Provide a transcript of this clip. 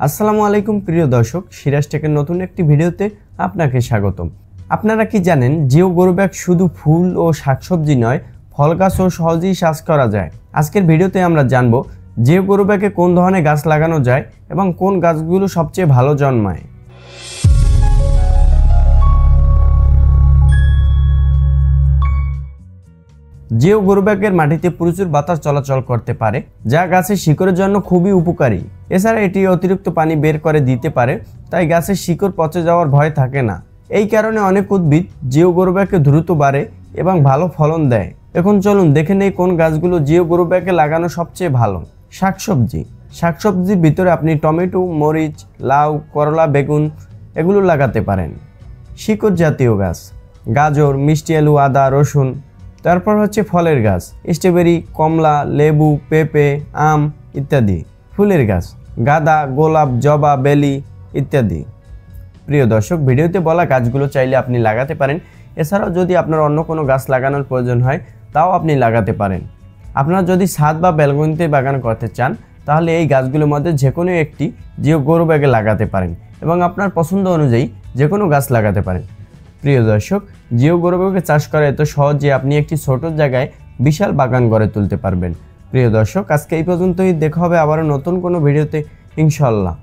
আসসালামু আলাইকুম প্রিয় দর্শক, সিরাজ টেকের নতুন একটি ভিডিওতে আপনাকে স্বাগতম। আপনারা কি জানেন জিও গ্রো ব্যাগ শুধু ফুল ও শাকসবজি নয়, ফল গাছও সহজেই চাষ করা যায়। আজকের ভিডিওতে আমরা জানব জিও গ্রো ব্যাগে কোন ধরনের গাছ লাগানো যায় এবং কোন গাছগুলো সবচেয়ে ভালো জন্মায়। জিও গ্রো ব্যাগের মাটিতে প্রচুর বাতাস চলাচল করতে পারে, যা গাছের শিকড়ের জন্য খুবই উপকারী। এছাড়া এটি অতিরিক্ত পানি বের করে দিতে পারে, তাই গাছের শিকড় পচে যাওয়ার ভয় থাকে না। এই কারণে অনেক উদ্ভিদ জিও গ্রো ব্যাগে দ্রুত বাড়ে এবং ভালো ফলন দেয়। এখন চলুন দেখে নেই কোন গাছগুলো জিও গ্রো ব্যাগে লাগানো সবচেয়ে ভালো। শাকসবজির ভিতরে আপনি টমেটো, মরিচ, লাউ, করলা, বেগুন এগুলো লাগাতে পারেন। শিকড় জাতীয় গাছ গাজর, মিষ্টি আলু, আদা, রসুন। তারপর হচ্ছে ফলের গাছ স্ট্রবেরি, কমলা, লেবু, পেঁপে, আম ইত্যাদি। ফুলের গাছ গাঁদা, গোলাপ, জবা, বেলি ইত্যাদি। প্রিয় দর্শক, ভিডিওতে বলা গাছগুলো চাইলে আপনি লাগাতে পারেন। এছাড়াও যদি আপনার অন্য কোনো গাছ লাগানোর প্রয়োজন হয় তাও আপনি লাগাতে পারেন। আপনারা যদি ছাদ বা ব্যালকনিতে বাগান করতে চান তাহলে এই গাছগুলোর মধ্যে যে কোনো একটি জিও গ্রো ব্যাগে লাগাতে পারেন এবং আপনার পছন্দ অনুযায়ী যে কোনো গাছ লাগাতে পারেন। প্রিয় দর্শক, জিও গ্রো ব্যাগে চাষ করা এত সহজ যে আপনি একটি ছোট জায়গায় বিশাল বাগান গড়ে তুলতে পারবেন। প্রিয় দর্শক, আজকে এই পর্যন্তই। দেখা হবে আবারও নতুন কোনো ভিডিওতে ইনশাআল্লাহ।